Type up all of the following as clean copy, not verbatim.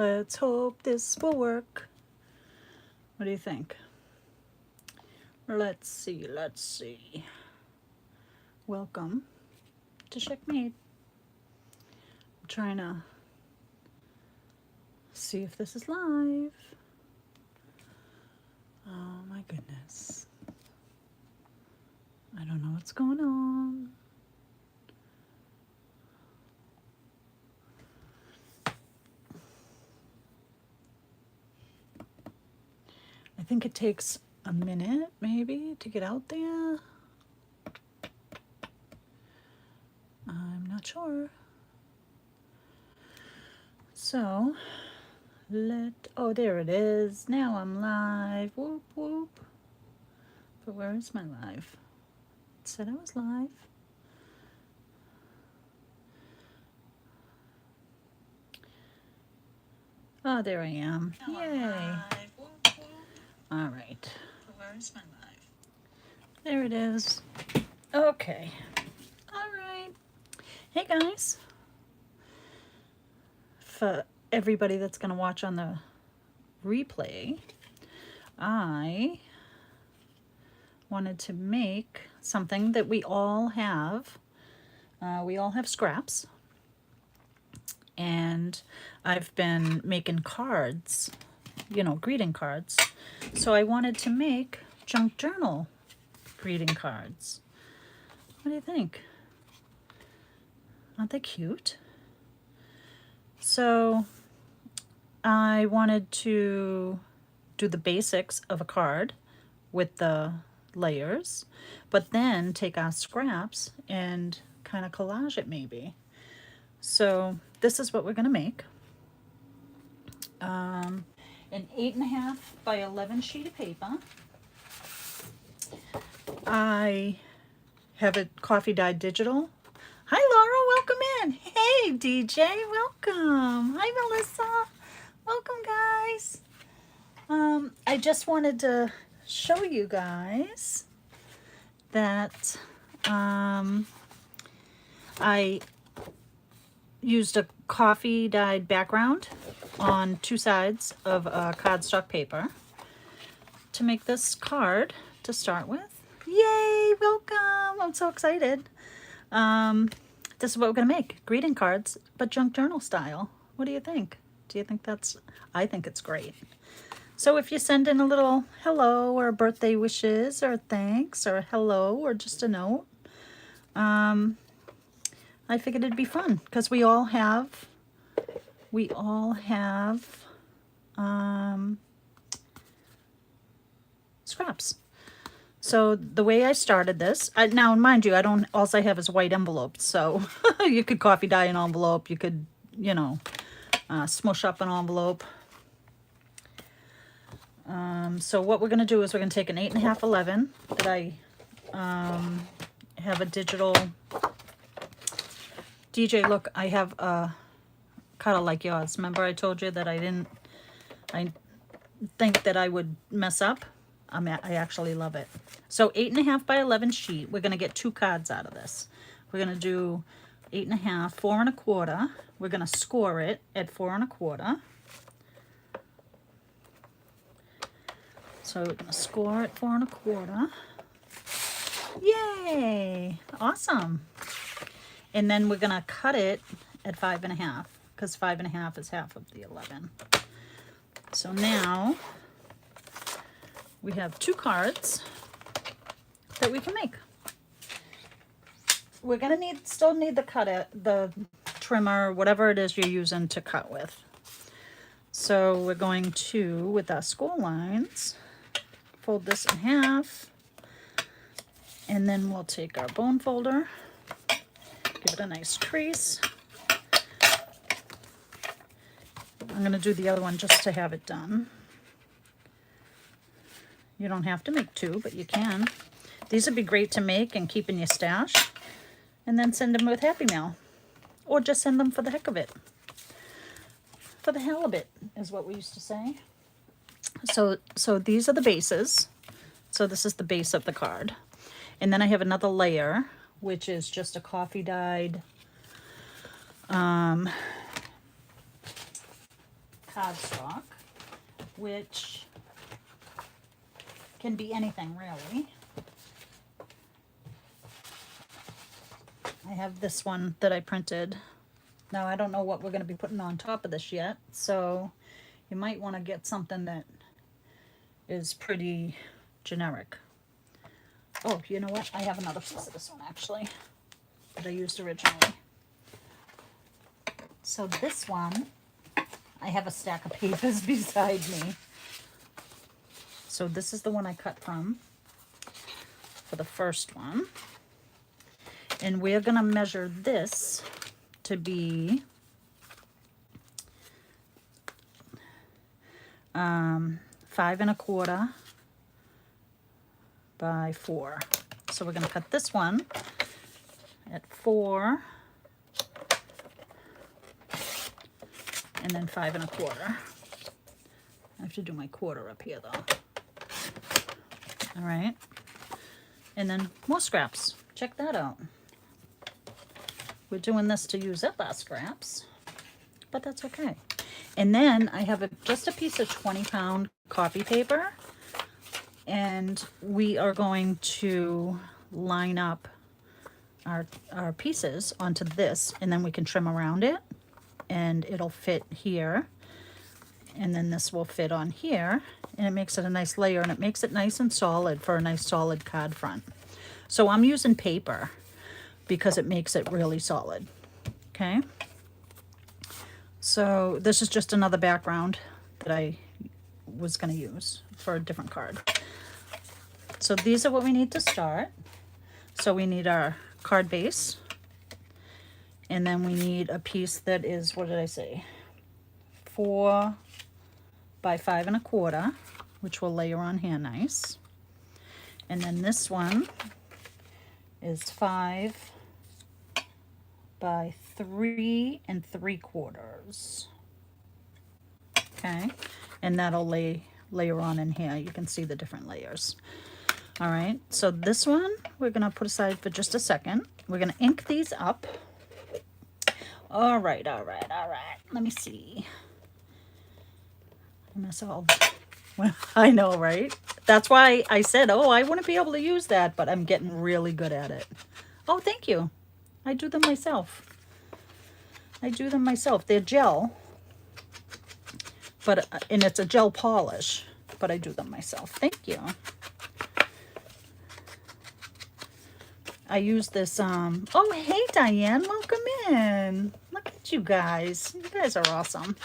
Let's hope this will work. What do you think? Let's see, let's see. Welcome to Checkmate. I'm trying to see if this is live. Oh my goodness. I don't know what's going on. I think it takes a minute maybe to get out there. I'm not sure. So oh, there it is. Now I'm live. Whoop whoop. But where is my live? It said I was live. Oh, there I am. Yay. All right. Where is my live? There it is. Okay. All right. Hey guys. For everybody that's going to watch on the replay, I wanted to make something that we all have. We all have scraps. And I've been making cards, you know, greeting cards. So I wanted to make junk journal greeting cards. What do you think? Aren't they cute? So I wanted to do the basics of a card with the layers, but then take our scraps and kind of collage it maybe. So this is what we're going to make. An 8.5 by 11 sheet of paper. I have it coffee dyed digital. Hi Laura, welcome in. Hey DJ, welcome. Hi Melissa, welcome guys. I just wanted to show you guys that I used a coffee dyed background on two sides of cardstock paper to make this card to start with. Yay, welcome. I'm so excited. This is what we're going to make. Greeting cards, but junk journal style. What do you think? Do you think I think it's great. So if you send in a little hello or birthday wishes or thanks or hello or just a note, I figured it'd be fun because we all have scraps. So the way I started this, now mind you, all I have is white envelopes. So you could coffee dye an envelope. You could, you know, smush up an envelope. So what we're going to do is we're going to take an 8.5 11 that I have a digital. DJ, look, I have a cutter like yours. Remember I told you that I think that I would mess up? I actually love it. So 8.5 by 11 sheet. We're going to get 2 cards out of this. We're going to do 8.5, 4 1/4. We're going to score it at 4 1/4. So we're going to score at 4 1/4. Yay! Awesome. And then we're going to cut it at 5.5 because 5.5 is half of the 11. So now we have 2 cards that we can make. We're going to still need the trimmer, whatever it is you're using to cut with. So we're going to, with our score lines, fold this in half. And then we'll take our bone folder. Give it a nice crease. I'm going to do the other one just to have it done. You don't have to make 2, but you can. These would be great to make and keep in your stash. And then send them with Happy Mail. Or just send them for the heck of it. For the hell of it, is what we used to say. So these are the bases. So this is the base of the card. And then I have another layer, which is just a coffee dyed card cardstock, which can be anything really. I have this one that I printed. Now I don't know what we're going to be putting on top of this yet, so you might want to get something that is pretty generic. Oh, you know what? I have another piece of this one actually that I used originally. So this one, I have a stack of papers beside me. So this is the one I cut from for the first one. And we're going to measure this to be 5 1/4 by 4. So we're going to cut this one at 4 and then 5 1/4. I have to do my quarter up here though. All right. And then more scraps. Check that out. We're doing this to use up our scraps, but that's okay. And then I have just a piece of 20-pound copy paper, and we are going to line up our pieces onto this, and then we can trim around it, and it'll fit here, and then this will fit on here, and it makes it a nice layer, and it makes it nice and solid for a nice solid card front. So I'm using paper because it makes it really solid. Okay, so this is just another background that I was going to use for a different card. So these are what we need to start. So we need our card base, and then we need a piece that is, what did I say, 4 by 5 1/4, which will layer on here nice. And then this one is 5 by 3 3/4. Okay, and that'll layer on in here. You can see the different layers. All right, so this one we're gonna put aside for just a second. We're gonna ink these up. All right. Let me see. I mess all. Well, I know, right? That's why I said, oh, I wouldn't be able to use that, but I'm getting really good at it. Oh, thank you. I do them myself. They're gel, but and it's a gel polish, but I do them myself. Thank you. I use this, oh, hey, Diane, welcome in. Look at you guys. You guys are awesome.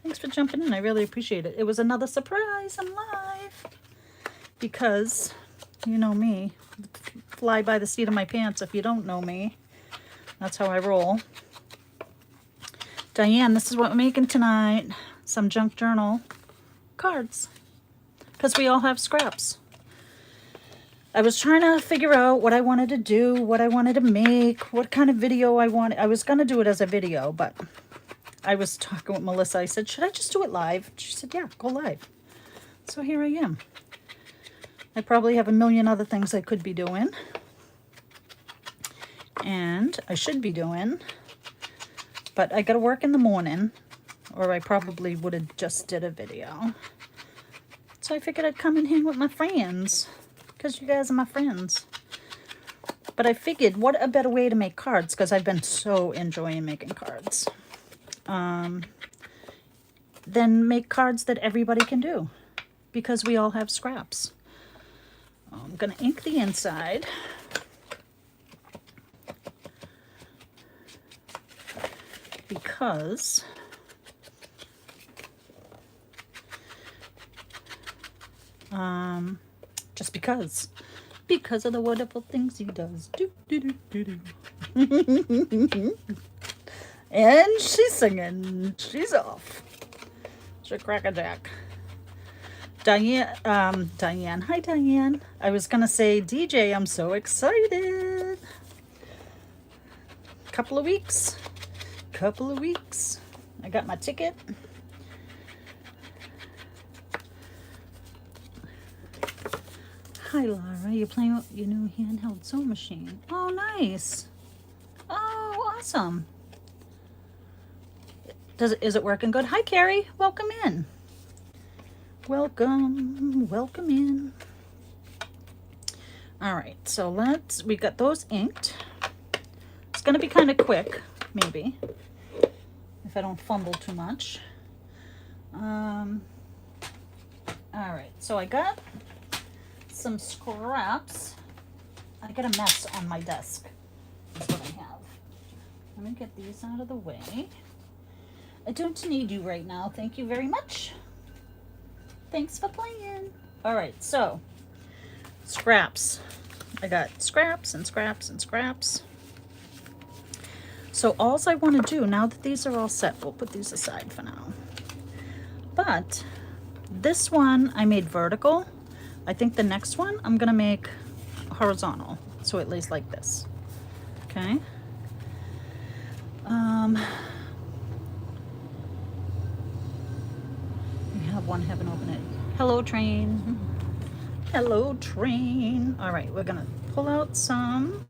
Thanks for jumping in. I really appreciate it. It was another surprise. I'm live because you know me, fly by the seat of my pants. If you don't know me, that's how I roll. Diane, this is what we're making tonight. Some junk journal cards, because we all have scraps. I was trying to figure out what I wanted to do, what I wanted to make, what kind of video I wanted. I was going to do it as a video, but I was talking with Melissa. I said, should I just do it live? She said, yeah, go live. So here I am. I probably have a million other things I could be doing, and I should be doing, but I got to work in the morning, or I probably would have just did a video. So I figured I'd come and hang with my friends, because you guys are my friends. But I figured, what a better way to make cards, because I've been so enjoying making cards. Then make cards that everybody can do, because we all have scraps. I'm going to ink the inside. Because just because of the wonderful things he does. Do, do, do, do, do. And she's singing. She's off. She's crackerjack. Diane. Hi, Diane. I was gonna say, DJ, I'm so excited. Couple of weeks. I got my ticket. Hi, Laura. You playing with your new handheld sewing machine? Oh, nice. Oh, awesome. Is it working good? Hi, Carrie. Welcome in. Welcome in. All right, so we got those inked. It's gonna be kind of quick, maybe, if I don't fumble too much. All right, so I got some scraps. I got a mess on my desk, is what I have. Let me get these out of the way. I don't need you right now, thank you very much. Thanks for playing. All right, so scraps. I got scraps and scraps and scraps. So all I want to do, now that these are all set, we'll put these aside for now. But this one I made vertical. I think the next one I'm gonna make horizontal, so it lays like this. Okay. We have one heaven open it. Hello, train. Hello, train. All right, we're gonna pull out some.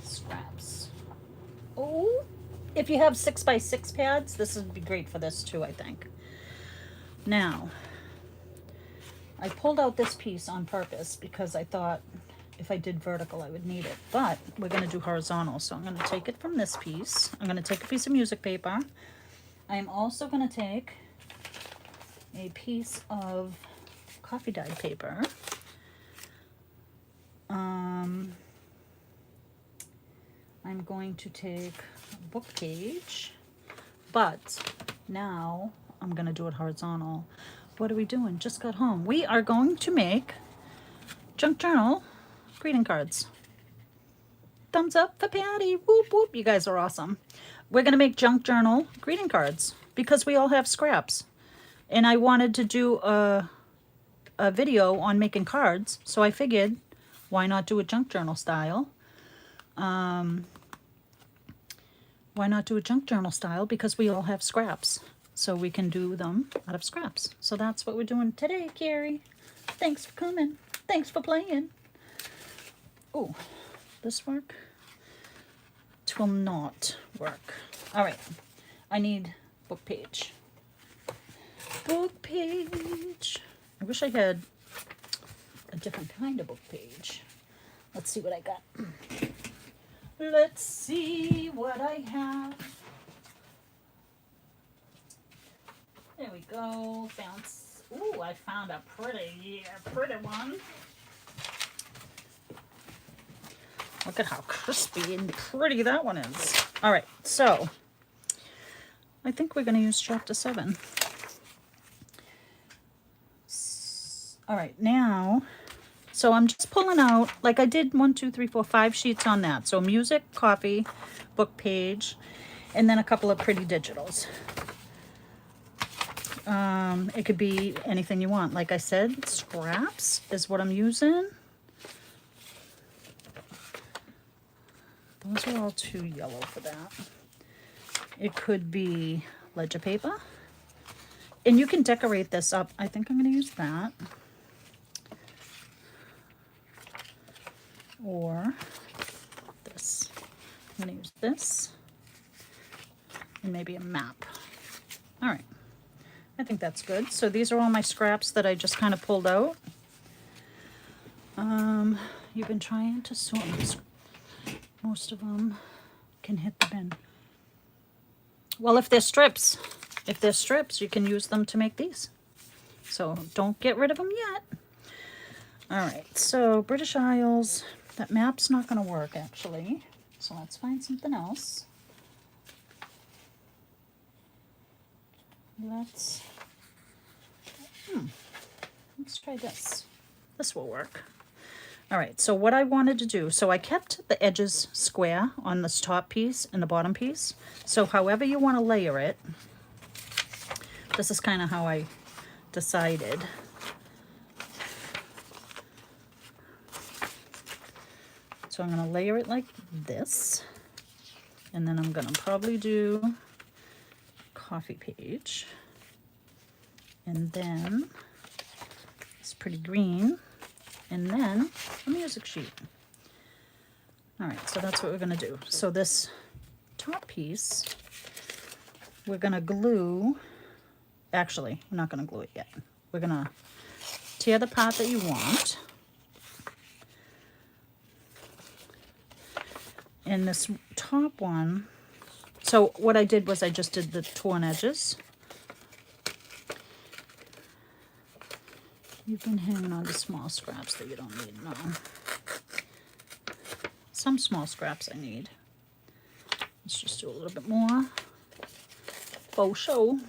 Scraps. Oh, if you have 6x6 pads, this would be great for this too, I think. Now, I pulled out this piece on purpose because I thought if I did vertical, I would need it. But we're going to do horizontal, so I'm going to take it from this piece. I'm going to take a piece of music paper. I'm also going to take a piece of coffee dyed paper. I'm going to take a book page, but now I'm going to do it horizontal. What are we doing? Just got home. We are going to make junk journal greeting cards. Thumbs up for Patty. Whoop, whoop. You guys are awesome. We're going to make junk journal greeting cards because we all have scraps. And I wanted to do a video on making cards, so I figured, why not do a junk journal style? Why not do a junk journal style? Because we all have scraps, so we can do them out of scraps. So that's what we're doing today, Carrie. Thanks for coming. Thanks for playing. Oh, this work? It will not work. All right, I need book page. Book page. I wish I had a different kind of book page. Let's see what I got. Let's see what I have. There we go. Bounce. Ooh, I found a pretty one. Look at how crispy and pretty that one is. All right, so I think we're going to use chapter 7. All right, now, so I'm just pulling out, like I did 1, 2, 3, 4, 5 sheets on that. So music, coffee, book page, and then a couple of pretty digitals. It could be anything you want. Like I said, scraps is what I'm using. Those are all too yellow for that. It could be ledger paper. And you can decorate this up. I think I'm going to use that. Or this. I'm going to use this. And maybe a map. All right. I think that's good. So these are all my scraps that I just kind of pulled out. You've been trying to sort them. Most of them can hit the bin. Well, if they're strips, you can use them to make these. So don't get rid of them yet. All right, so British Isles. That map's not going to work, actually. So let's find something else. Let's try this. This will work. All right, so what I wanted to do, so I kept the edges square on this top piece and the bottom piece. So however you want to layer it, this is kind of how I decided. So I'm going to layer it like this. And then I'm going to probably do coffee page. And then it's pretty green. And then a music sheet. All right, so that's what we're gonna do. So this top piece, we're gonna glue, actually, we're not gonna glue it yet. We're gonna tear the part that you want. And this top one, so what I did was I just did the torn edges. You've been hanging on to small scraps that you don't need, no. Some small scraps I need. Let's just do a little bit more. Faux show.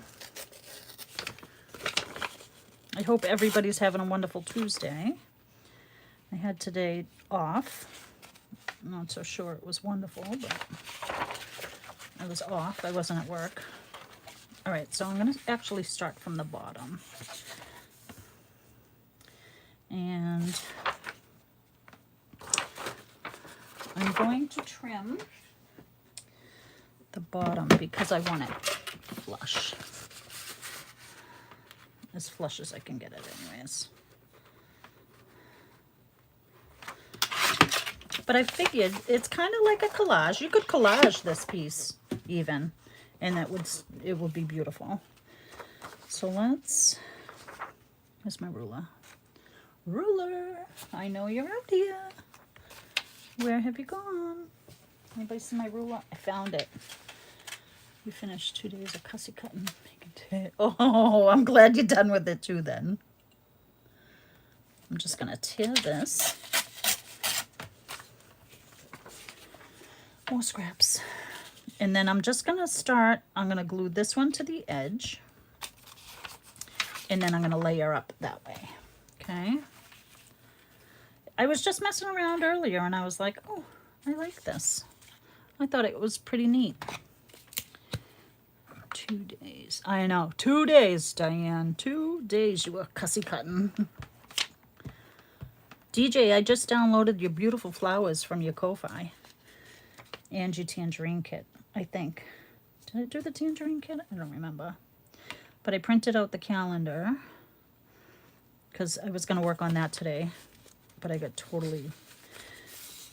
I hope everybody's having a wonderful Tuesday. I had today off. I'm not so sure it was wonderful, but I was off. I wasn't at work. All right, so I'm going to actually start from the bottom. And I'm going to trim the bottom because I want it flush. As flush as I can get it anyways. But I figured it's kind of like a collage. You could collage this piece even, and it would be beautiful. So let's, where's my ruler? Ruler, I know you're out here. Where have you gone? Anybody see my ruler? I found it. We finished 2 days of cussy cutting. Oh, I'm glad you're done with it too then. I'm just gonna tear this. More scraps. And then I'm just gonna start, I'm gonna glue this one to the edge. And then I'm gonna layer up that way, okay? I was just messing around earlier and I was like, oh, I like this. I thought it was pretty neat. 2 days. I know, 2 days, Diane. 2 days you were cussy cutting. DJ, I just downloaded your beautiful flowers from your Ko-Fi. And your tangerine kit, I think. Did I do the tangerine kit? I don't remember. But I printed out the calendar because I was going to work on that today. But I got totally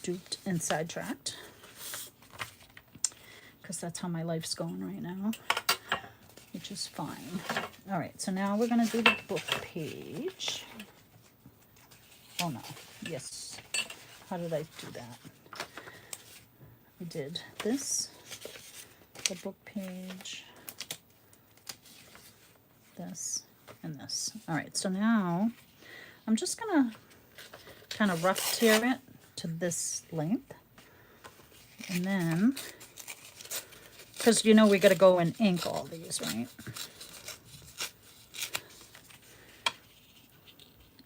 duped and sidetracked. Because that's how my life's going right now. Which is fine. All right, so now we're going to do the book page. Oh no, yes. How did I do that? I did this, the book page, this, and this. All right, so now I'm just going to kind of rough tear it to this length. And then, because you know we got to go and ink all these, right?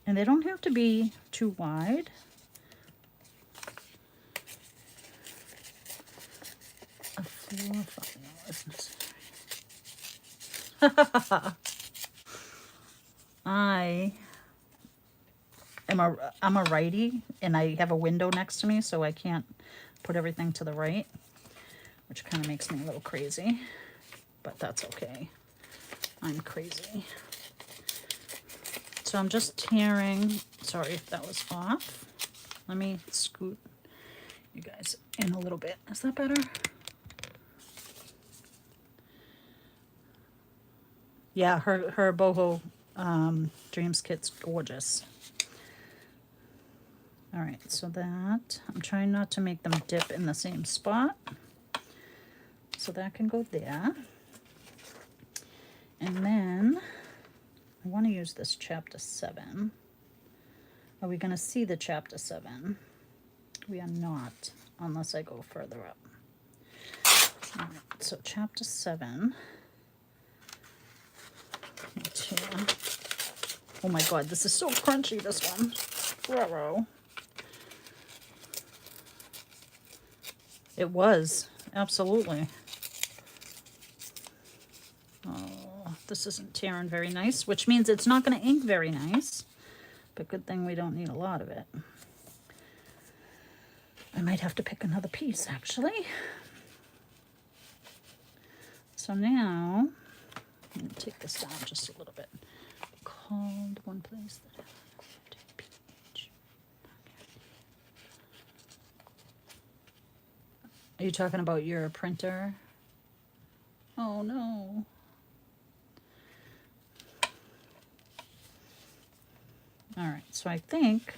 And they don't have to be too wide. A 4 or 5 is necessary. I'm a righty, and I have a window next to me, so I can't put everything to the right, which kind of makes me a little crazy, but that's okay. I'm crazy. So I'm just tearing, sorry if that was off. Let me scoot you guys in a little bit. Is that better? Yeah, her boho dreams kit's gorgeous. All right, so that, I'm trying not to make them dip in the same spot. So that can go there. And then I want to use this chapter 7. Are we going to see the chapter 7? We are not, unless I go further up. All right, so chapter 7. Oh my god, this is so crunchy, this one. Ruh-roh. It was, absolutely. Oh, this isn't tearing very nice, which means it's not going to ink very nice. But good thing we don't need a lot of it. I might have to pick another piece, actually. So now, I'm going to take this down just a little bit. Called one place that I page. Are you talking about your printer? Oh no. All right, so I think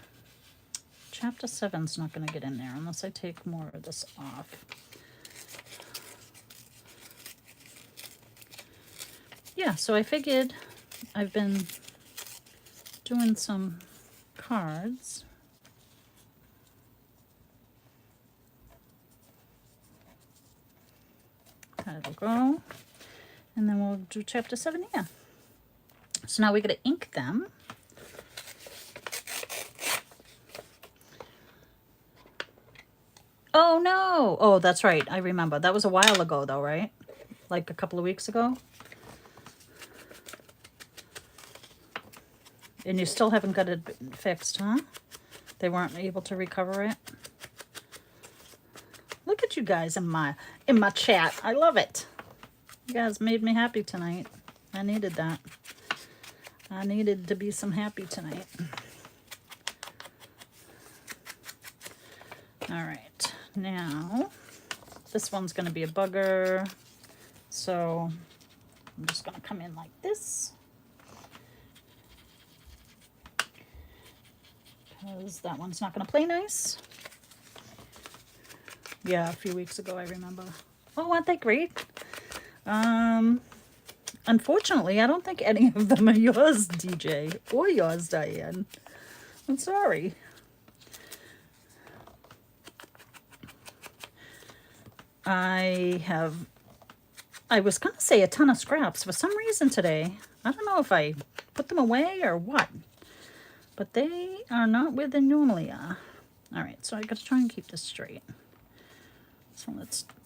chapter 7's not going to get in there unless I take more of this off. Yeah, so I figured I've been doing some cards. That'll go. And then we'll do chapter 7 here. So now we got to ink them. Oh no! Oh, that's right. I remember. That was a while ago though, right? Like a couple of weeks ago. And you still haven't got it fixed, huh? They weren't able to recover it. Look at you guys in my chat. I love it. You guys made me happy tonight. I needed that. I needed to be some happy tonight. All right, now this one's going to be a bugger. So I'm just going to come in like this. Because that one's not going to play nice. Yeah, a few weeks ago, I remember. Oh, aren't they great? Unfortunately, I don't think any of them are yours, DJ, or yours, Diane. I'm sorry. I was going to say a ton of scraps for some reason today. I don't know if I put them away or what, but they are not where they normally are. All right, so I got to try and keep this straight. So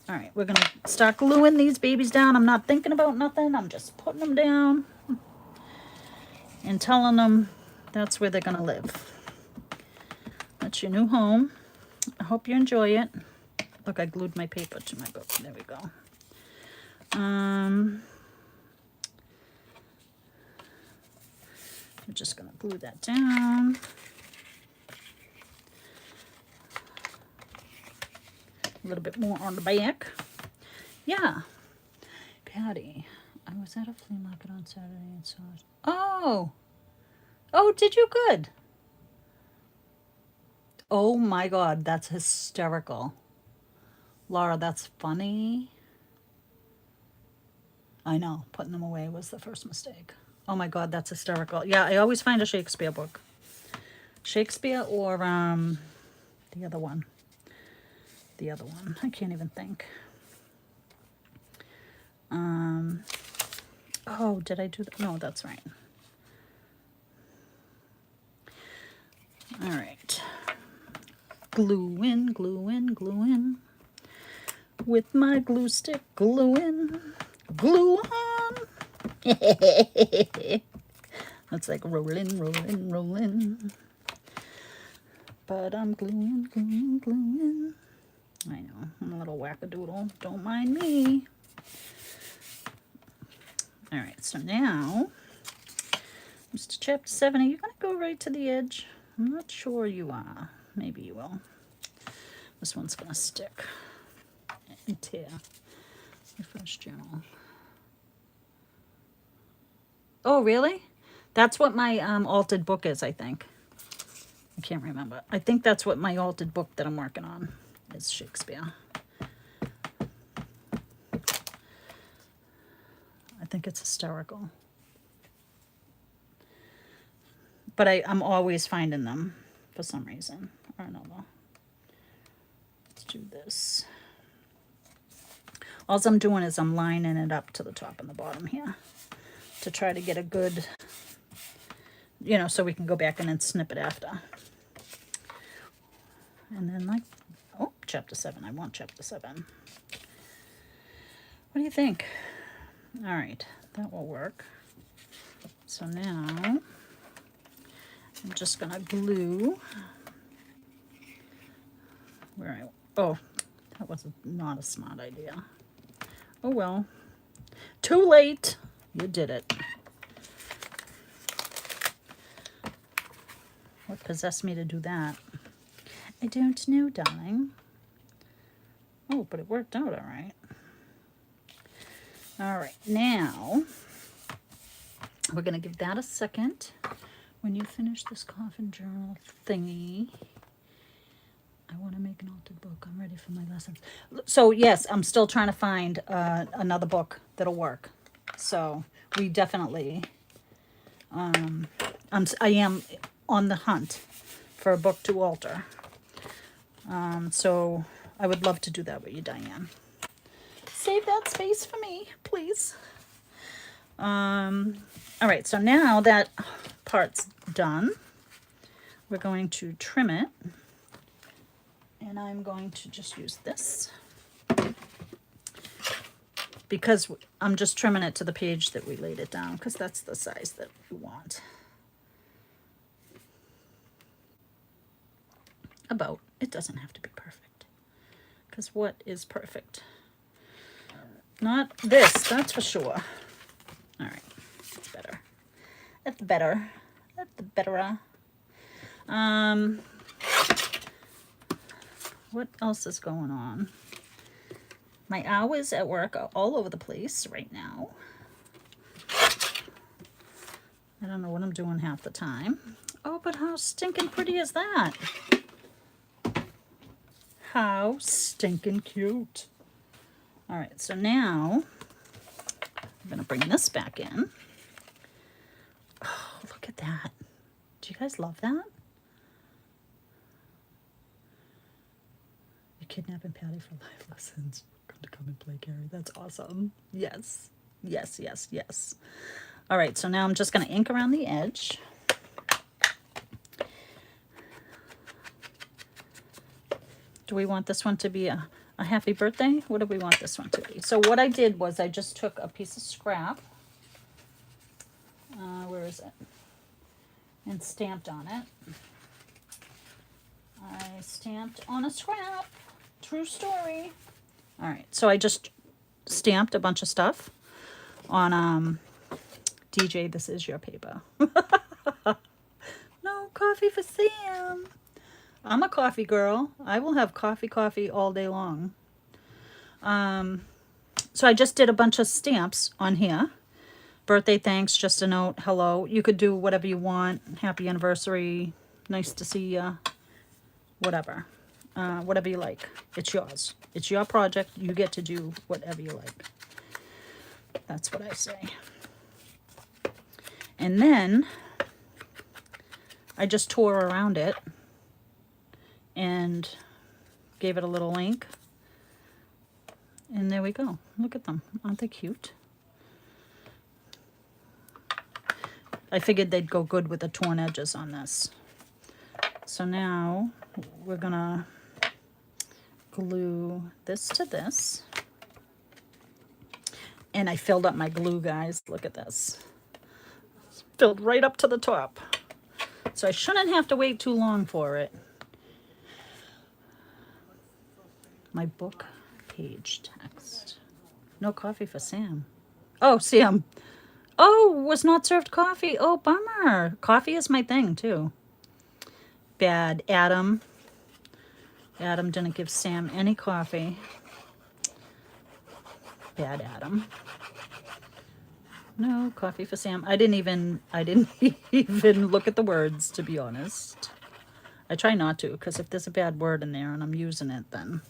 all right, we're going to start gluing these babies down. I'm not thinking about nothing. I'm just putting them down and telling them that's where they're going to live. That's your new home. I hope you enjoy it. Look, I glued my paper to my book. There we go. I'm just going to glue that down. A little bit more on the back. Yeah. Patty, I was at a flea market on Saturday and saw it. Oh. Oh, did you? Good. Oh my God, that's hysterical. Laura, that's funny. I know, putting them away was the first mistake. Oh my God, that's hysterical. Yeah, I always find a Shakespeare book. Shakespeare or the other one. The other one. I can't even think. Oh, did I do that? No, that's right. All right. Glue in, glue in, glue in. With my glue stick, glue in, glue on. That's like rolling, rolling, rolling. But I'm gluing, gluing, gluing. I know, I'm a little wackadoodle. Don't mind me. All right, so now, Mr. Chapter 7, are you going to go right to the edge? I'm not sure you are. Maybe you will. This one's going to stick and tear. Refresh journal. Oh, really? That's what my altered book is, I think. I can't remember. I think that's what my altered book that I'm working on is, Shakespeare. I think it's hysterical. But I'm always finding them for some reason or another. Let's do this. All I'm doing is I'm lining it up to the top and the bottom here to try to get a good, you know, so we can go back in and snip it after. And then like, oh, chapter 7. I want chapter 7. What do you think? All right, that will work. So now I'm just gonna glue where oh, that was not a smart idea. Oh well, too late. You did it. What possessed me to do that? I don't know, darling. Oh, but it worked out all right. All right, now we're going to give that a second. When you finish this coffin journal thingy, I want to make an altered book. I'm ready for my lessons. So yes, I'm still trying to find another book that'll work. So we definitely, I am on the hunt for a book to alter. So I would love to do that with you, Diane. Save that space for me, please. All right, so now that part's done, we're going to trim it. And I'm going to just use this because I'm just trimming it to the page that we laid it down because that's the size that we want. About. It doesn't have to be perfect because what is perfect? Not this, that's for sure. All right, that's better. That's better. That's better. What else is going on? My hours at work are all over the place right now. I don't know what I'm doing half the time. Oh, but how stinking pretty is that? How stinking cute. All right, so now I'm gonna bring this back in. Oh, look at that. Do you guys love that? You're kidnapping Patty for live lessons. Going to come and play, Carrie. That's awesome. Yes, yes, yes, yes. All right, so now I'm just gonna ink around the edge. Do we want this one to be a happy birthday? What do we want this one to be? So what I did was I just took a piece of scrap. Where is it? And stamped on it. I stamped on a scrap. True story. All right, so I just stamped a bunch of stuff on DJ, this is your paper. No coffee for Sam. I'm a coffee girl. I will have coffee all day long. So I just did a bunch of stamps on here. Birthday thanks, just a note, hello. You could do whatever you want. Happy anniversary, nice to see ya, whatever. Whatever you like. It's yours. It's your project. You get to do whatever you like. That's what I say. And then I just tore around it and gave it a little ink. And there we go. Look at them. Aren't they cute? I figured they'd go good with the torn edges on this. So now we're gonna glue this to this. And I filled up my glue, guys. Look at this. It's filled right up to the top. So I shouldn't have to wait too long for it. My book page text. No coffee for Sam. Oh, Sam. Oh, was not served coffee. Oh, bummer. Coffee is my thing, too. Bad. Adam. Adam didn't give Sam any coffee. Bad Adam. No coffee for Sam. I didn't even look at the words, to be honest. I try not to, because if there's a bad word in there and I'm using it, then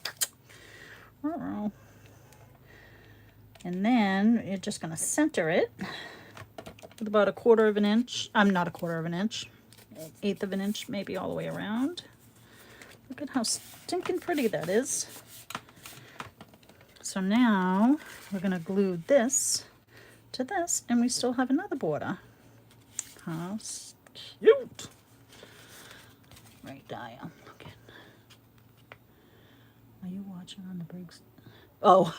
and then you're just going to center it with about 1/4 of an inch. I'm not 1/4 of an inch. 1/8 of an inch, maybe all the way around. Look at how stinking pretty that is. So now we're going to glue this to this, and we still have another border. How cute. Right, Dia. Look at. Are you watching on the breaks? Oh,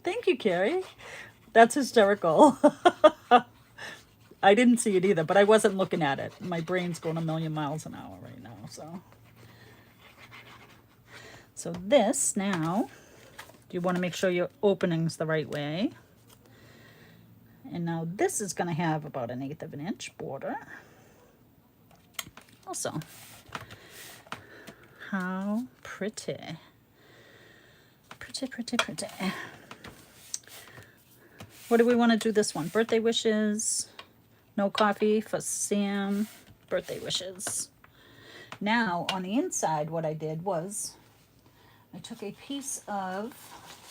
thank you, Carrie. That's hysterical. I didn't see it either, but I wasn't looking at it. My brain's going a million miles an hour right now. So this now, you want to make sure your opening's the right way. And now this is going to have about 1/8 of an inch border. Also, how pretty. Pretty, pretty, pretty. What do we want to do this one? Birthday wishes. No coffee for Sam. Birthday wishes. Now, on the inside, what I did was I took a piece of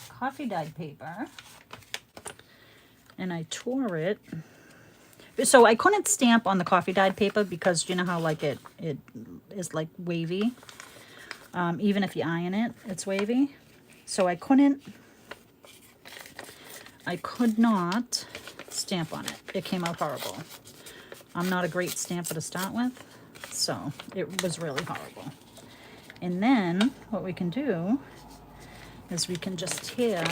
coffee dyed paper and I tore it. So I couldn't stamp on the coffee dyed paper because you know how like it is like wavy. Even if you iron it, it's wavy. So I could not stamp on it. It came out horrible. I'm not a great stamper to start with, so it was really horrible. And then what we can do is we can just tear.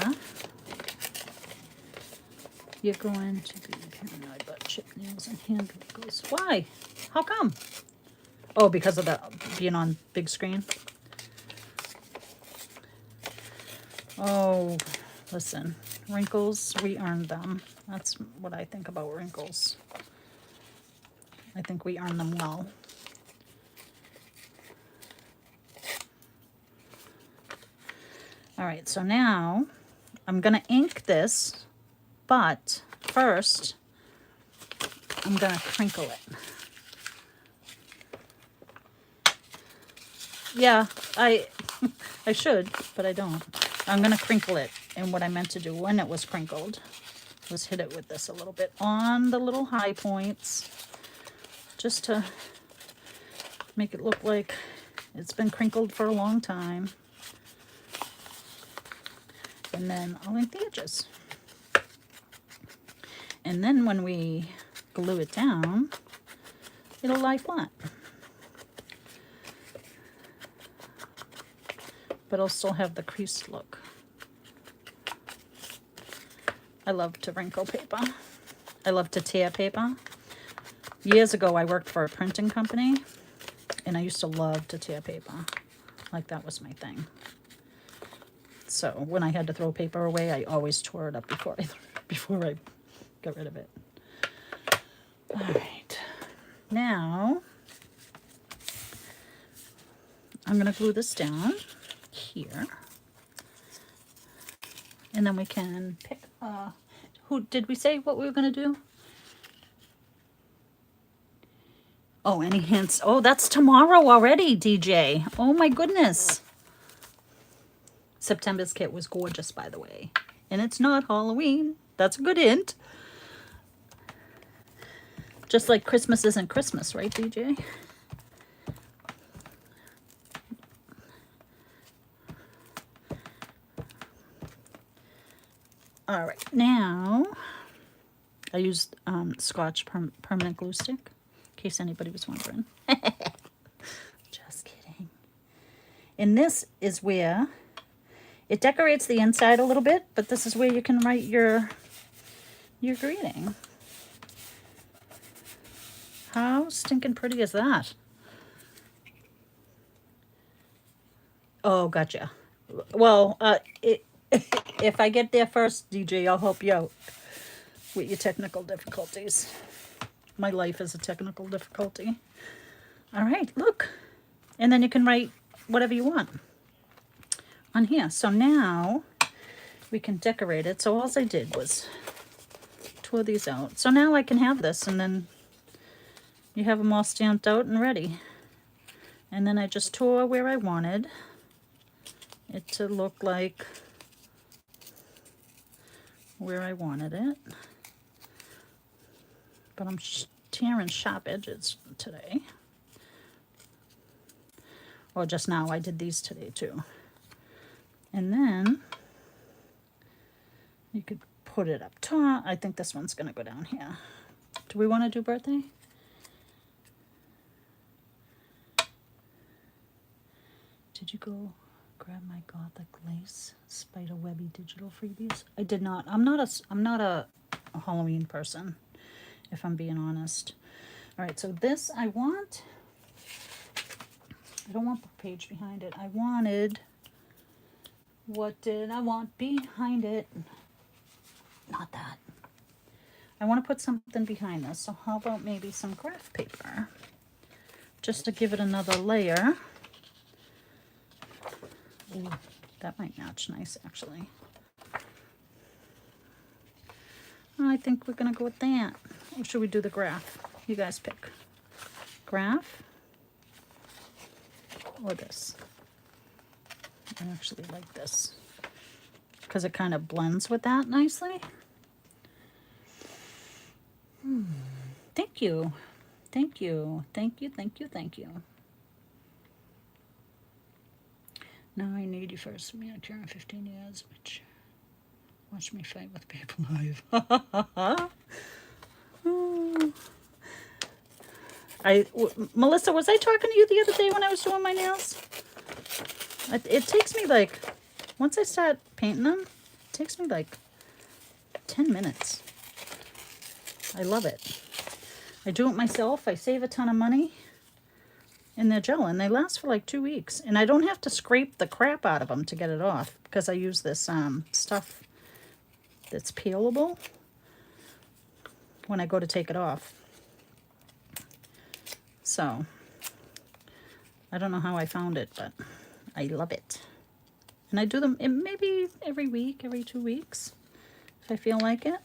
You're going to be paranoid about chipped nails and hand wrinkles. Why? How come? Oh, because of the being on big screen? Oh, listen. Wrinkles, we earned them. That's what I think about wrinkles. I think we earn them well. All right, so now I'm going to ink this, but first I'm going to crinkle it. Yeah, I should, but I don't. I'm going to crinkle it, and what I meant to do when it was crinkled was hit it with this a little bit on the little high points, just to make it look like it's been crinkled for a long time. And then I'll ink the edges. And then when we glue it down, it'll lie flat. But it'll still have the creased look. I love to wrinkle paper. I love to tear paper. Years ago, I worked for a printing company, and I used to love to tear paper. Like, that was my thing. So when I had to throw paper away, I always tore it up before I got rid of it. All right. Now, I'm going to glue this down here. And then we can pick, who did we say what we were going to do? Oh, any hints? Oh, that's tomorrow already, DJ. Oh my goodness. September's kit was gorgeous, by the way. And it's not Halloween. That's a good hint. Just like Christmas isn't Christmas, right, DJ? All right, now I used Scotch permanent glue stick, in case anybody was wondering. Just kidding. And this is where it decorates the inside a little bit, but this is where you can write your greeting. How stinking pretty is that? Oh, gotcha. Well, if I get there first, DJ, I'll help you out with your technical difficulties. My life is a technical difficulty. All right, look. And then you can write whatever you want on here. So now we can decorate it. So all I did was tore these out. So now I can have this, and then you have them all stamped out and ready. And then I just tore where I wanted it to look like where I wanted it. But I'm tearing sharp edges today. Well, just now I did these today too. And then you could put it up top. I think this one's going to go down here. Do we want to do birthday? Did you go grab my Gothic lace spider webby digital freebies? I did not. I'm not a Halloween person, if I'm being honest. All right, so this I don't want the page behind it. I wanted, what did I want behind it? Not that. I want to put something behind this. So how about maybe some graph paper? Just to give it another layer. Ooh, That might match nice, actually. I think we're going to go with that. Or should we do the graph? You guys pick. Graph or this? I actually like this because it kind of blends with that nicely. Thank you. Thank you. Thank you. Thank you. Thank you. 981st manicure in 15 years, which watch me fight with paper live. Melissa, was I talking to you the other day when I was doing my nails? It takes me like, once I start painting them, it takes me like 10 minutes. I love it. I do it myself. I save a ton of money. And they're gel, and they last for like 2 weeks. And I don't have to scrape the crap out of them to get it off because I use this stuff that's peelable when I go to take it off. So, I don't know how I found it, but I love it. And I do them maybe every week, every 2 weeks, if I feel like it.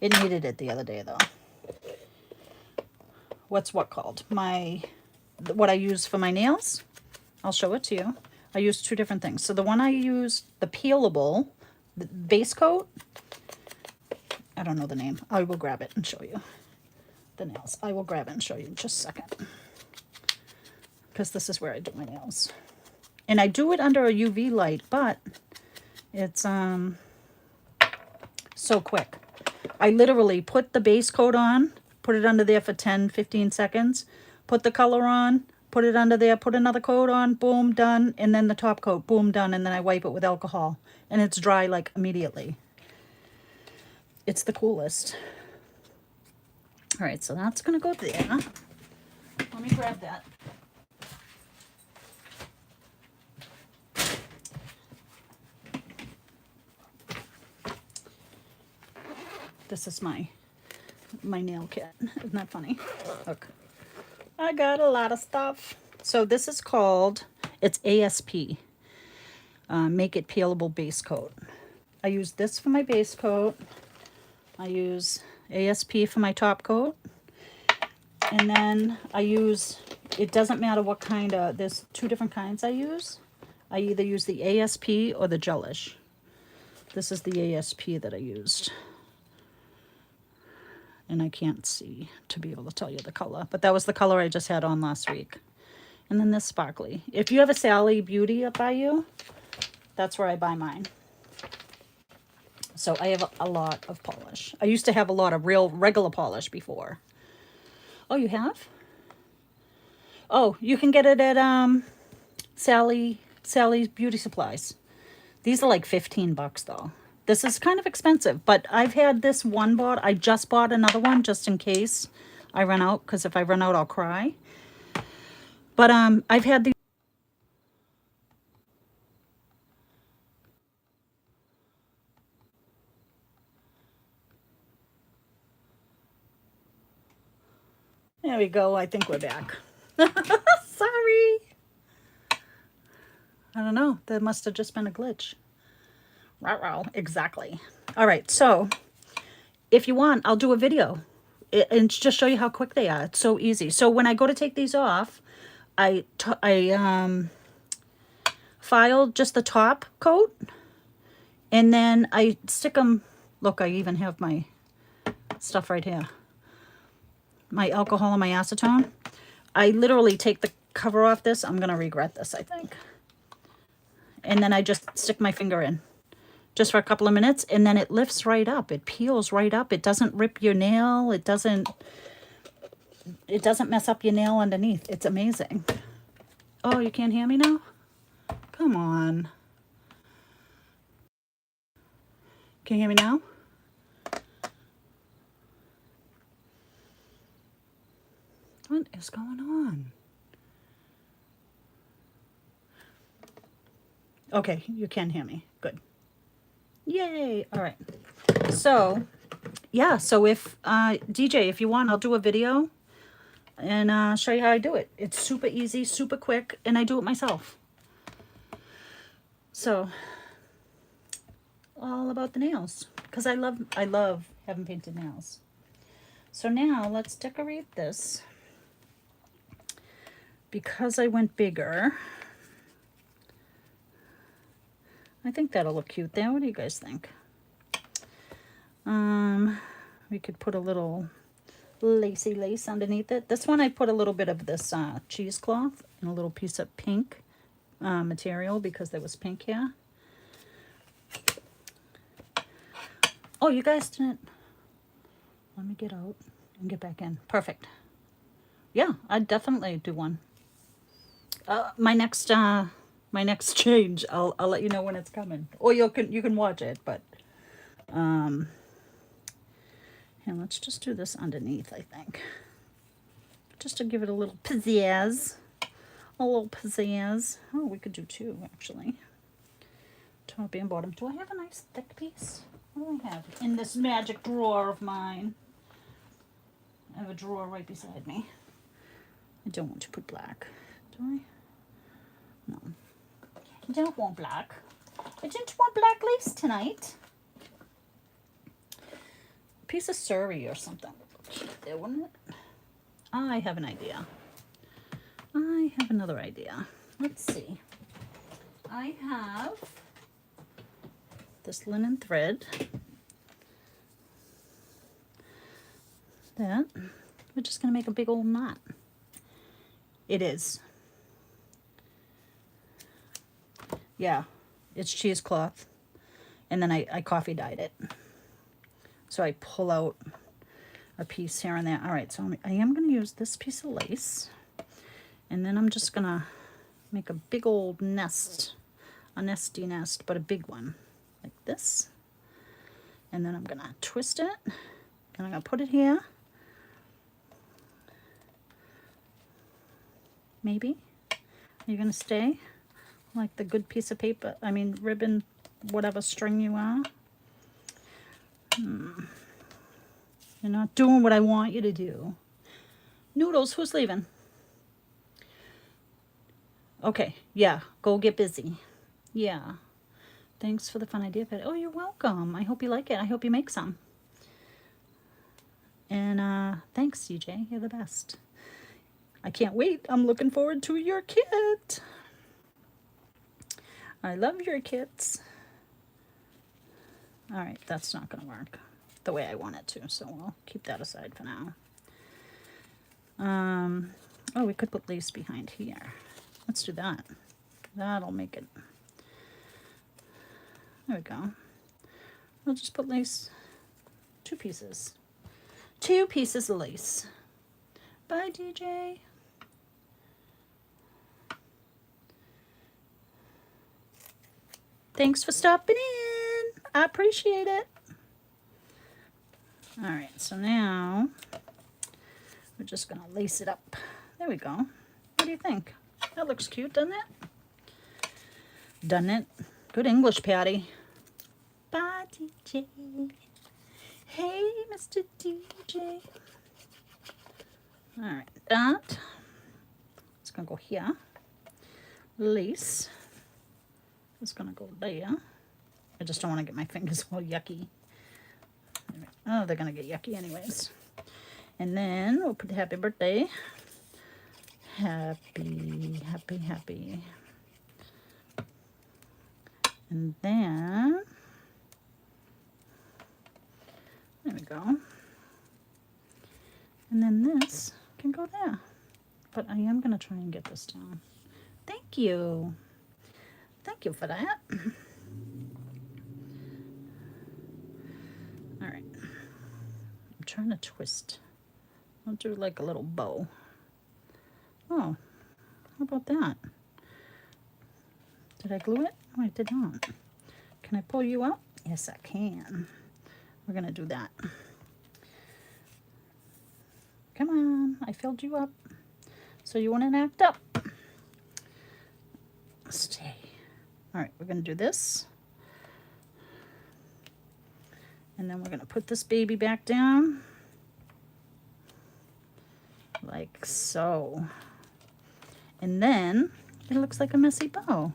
It needed it the other day, though. What's what called? What I use for my nails. I'll show it to you. I use 2 different things. So the one I use, the peelable, the base coat. I don't know the name. I will grab it and show you the nails. I will grab it and show you in just a second. Because this is where I do my nails. And I do it under a UV light, but it's so quick. I literally put the base coat on, put it under there for 10-15 seconds, put the color on, put it under there, put another coat on, boom, done, and then the top coat, boom, done, and then I wipe it with alcohol, and it's dry like immediately. It's the coolest. All right, so that's gonna go there. Let me grab that. This is my nail kit. Isn't that funny? Look, I got a lot of stuff. So this is called, it's ASP, Make It Peelable Base Coat. I use this for my base coat. I use ASP for my top coat. And then I use, it doesn't matter what kind of, there's 2 different kinds I use. I either use the ASP or the gelish. This is the ASP that I used. And I can't see to be able to tell you the color, but that was the color I just had on last week. And then this sparkly. If you have a Sally Beauty up by you, that's where I buy mine. So I have a lot of polish. I used to have a lot of regular polish before. Oh, you have? Oh, you can get it at Sally's Beauty Supplies. These are like 15 bucks though. This is kind of expensive, but I've had this one bought. I just bought another one just in case I run out, because if I run out, I'll cry. But I've had the There we go. I think we're back. Sorry. I don't know. That must have just been a glitch. Wow, exactly. All right, so if you want, I'll do a video and just show you how quick they are. It's so easy. So when I go to take these off, I file just the top coat, and then I stick them. Look, I even have my stuff right here. My alcohol and my acetone. I literally take the cover off this. I'm going to regret this, I think. And then I just stick my finger in. Just for a couple of minutes, and then it lifts right up. It peels right up. It doesn't rip your nail. It doesn't mess up your nail underneath. It's amazing. Oh, you can't hear me now? Come on. Can you hear me now? What is going on? Okay, you can hear me. Good. Yay. All right. So, yeah. So if, DJ, if you want, I'll do a video and show you how I do it. It's super easy, super quick, and I do it myself. So all about the nails, because I love having painted nails. So now let's decorate this. Because I went bigger, I think that'll look cute there. What do you guys think? We could put a little lacy lace underneath it. This one I put a little bit of this cheesecloth and a little piece of pink material because there was pink here. Oh, you guys didn't. Let me get out and get back in. Perfect. Yeah, I'd definitely do one. My next change, I'll let you know when it's coming, or you can watch it. But and let's just do this underneath. I think just to give it a little pizzazz, Oh, we could do two actually, top and bottom. Do I have a nice thick piece? What do I have in this magic drawer of mine? I have a drawer right beside me. I don't want to put black, do I? No. I don't want black. I didn't want black lace tonight. A piece of surrey or something. There, wouldn't it? I have an idea. I have another idea. Let's see. I have this linen thread that we're just going to make a big old knot. It is. Yeah, it's cheesecloth, and then I coffee dyed it. So I pull out a piece here and there. All right, so I am going to use this piece of lace, and then I'm just going to make a big old nest, a nesty nest, but a big one, like this. And then I'm going to twist it, and I'm going to put it here. Maybe. Are you going to stay? Like the good piece of paper, I mean ribbon, whatever string you are. You're not doing what I want you to do. Noodles, who's leaving? Okay, yeah, go get busy. Yeah. Thanks for the fun idea. Oh, you're welcome. I hope you like it. I hope you make some. And thanks, CJ. You're the best. I can't wait. I'm looking forward to your kit. I love your kits. All right, that's not going to work the way I want it to, so we'll keep that aside for now. Oh, we could put lace behind here. Let's do that. That'll make it. There we go. We'll just put lace, two pieces. Two pieces of lace. Bye, DJ. Thanks for stopping in. I appreciate it. All right, so now we're just going to lace it up. There we go. What do you think? That looks cute, doesn't it? Doesn't it? Good English, Patty. Bye, DJ. Hey, Mr. DJ. All right, that. It's going to go here. Lace. It's gonna go there. I just don't want to get my fingers all yucky. Oh, they're gonna get yucky anyways. And then we'll put happy birthday. Happy, happy, happy. And then, there we go. And then this can go there. But I am gonna try and get this down. Thank you. Thank you for that. All right. I'm trying to twist. I'll do like a little bow. Oh, how about that? Did I glue it? Oh, I did not. Can I pull you up? Yes, I can. We're going to do that. Come on. I filled you up. So you want to act up. Stay. All right, we're going to do this. And then we're going to put this baby back down. Like so. And then it looks like a messy bow.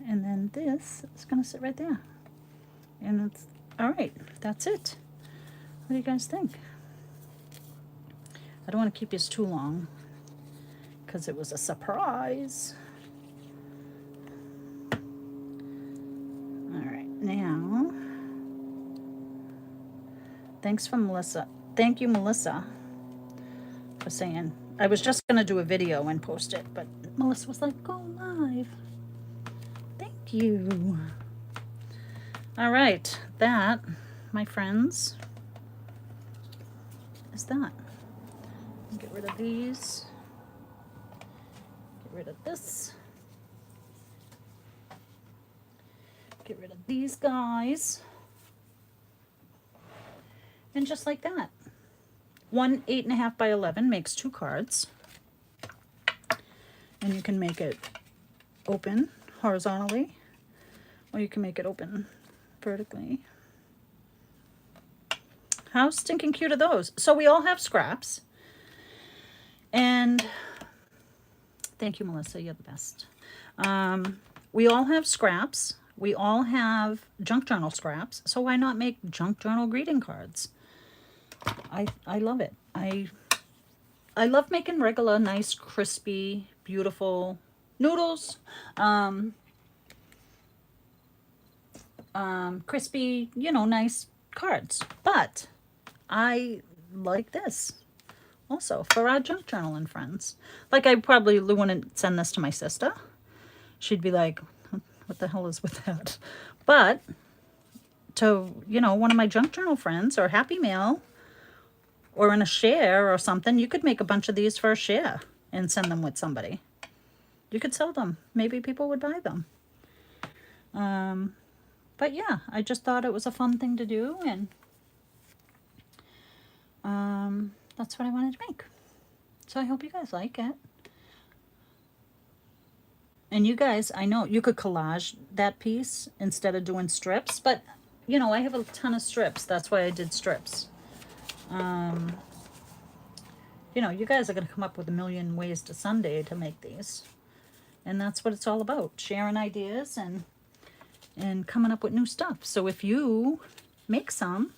And then this is going to sit right there. And it's, all right, that's it. What do you guys think? I don't want to keep this too long because it was a surprise. All right, now, thanks for Melissa. Thank you, Melissa, for saying, I was just going to do a video and post it, but Melissa was like, go live. Thank you. All right, that, my friends, is that. Get rid of these. Get rid of this. Get rid of these guys. And just like that. One 8.5 by 11 makes 2 cards. And you can make it open horizontally, or you can make it open vertically. How stinking cute are those? So we all have scraps. And thank you, Melissa, you're the best. We all have scraps. We all have junk journal scraps. So why not make junk journal greeting cards? I love it. I love making regular, nice, crispy, beautiful noodles. Crispy, you know, nice cards. But I like this also for our junk journaling friends. Like, I probably wouldn't send this to my sister. She'd be like, what the hell is with that? But to, you know, one of my junk journal friends or Happy Mail or in a share or something, you could make a bunch of these for a share and send them with somebody. You could sell them. Maybe people would buy them. But yeah, I just thought it was a fun thing to do, and that's what I wanted to make. So I hope you guys like it. And you guys, I know you could collage that piece instead of doing strips, but you know, I have a ton of strips. That's why I did strips. You know, you guys are going to come up with a million ways to Sunday to make these. And that's what it's all about, sharing ideas and coming up with new stuff. So if you make some,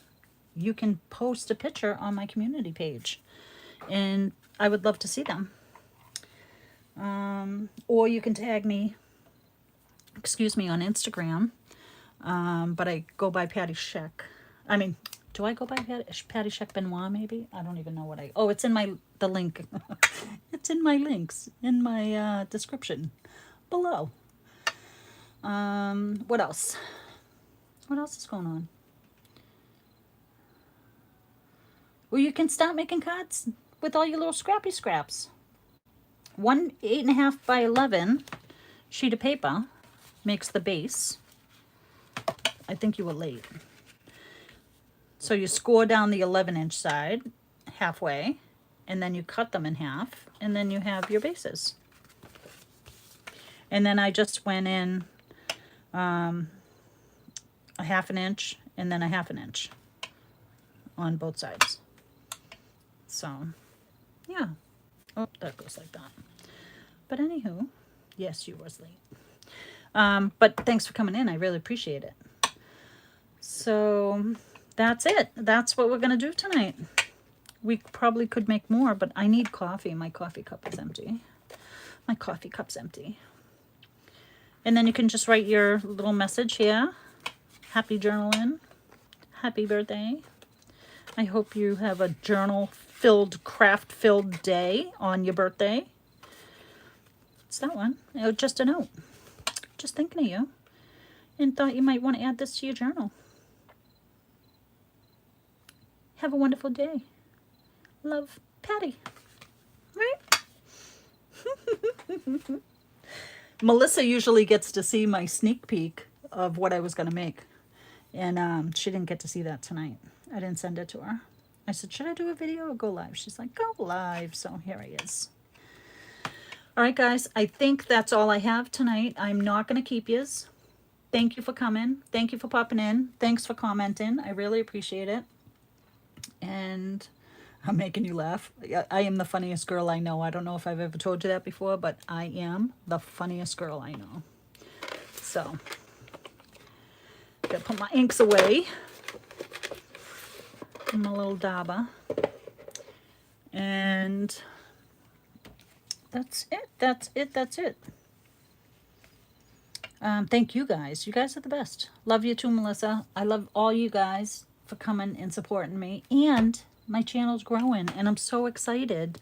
you can post a picture on my community page. And I would love to see them. Or you can tag me, excuse me, on Instagram. But I go by Patty Sheck. I mean, do I go by Patty Sheck Benoit maybe? I don't even know what oh, it's in the link. It's in my links, in my description below. What else? What else is going on? Well, you can start making cards with all your little scrappy scraps. One 8.5 by 11 sheet of paper makes the base. I think you were late. So you score down the 11-inch side halfway, and then you cut them in half, and then you have your bases. And then I just went in a 1/2 inch and then a 1/2 inch on both sides. So, yeah. Oh, that goes like that. But anywho, yes, you was late. But thanks for coming in. I really appreciate it. So that's it. That's what we're going to do tonight. We probably could make more, but I need coffee. My coffee cup is empty. My coffee cup's empty. And then you can just write your little message here. Happy journaling. Happy birthday. I hope you have a journal-filled, craft-filled day on your birthday. It's that one. Oh, just a note. Just thinking of you. And thought you might want to add this to your journal. Have a wonderful day. Love, Patty. Right? Melissa usually gets to see my sneak peek of what I was going to make. And she didn't get to see that tonight. I didn't send it to her. I said, should I do a video or go live? She's like, go live. So here he is. All right, guys. I think that's all I have tonight. I'm not going to keep yous. Thank you for coming. Thank you for popping in. Thanks for commenting. I really appreciate it. And I'm making you laugh. I am the funniest girl I know. I don't know if I've ever told you that before, but I am the funniest girl I know. So, gotta put my inks away in my little dabba. And that's it. That's it. That's it. Thank you guys. You guys are the best. Love you too, Melissa. I love all you guys for coming and supporting me. And my channel's growing, and I'm so excited.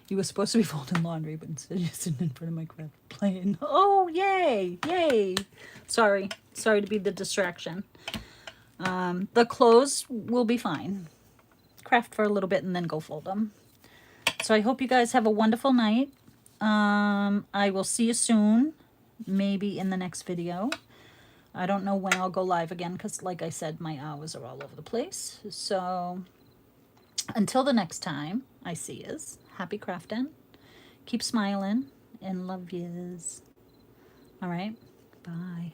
You were supposed to be folding laundry, but instead you're sitting in front of my crap playing. Oh, yay! Yay! Sorry. Sorry to be the distraction. The clothes will be fine. Craft for a little bit and then go fold them. So I hope you guys have a wonderful night. I will see you soon, maybe in the next video. I don't know when I'll go live again because, like I said, my hours are all over the place. So until the next time I see yous, happy crafting, keep smiling, and love yous. All right, bye.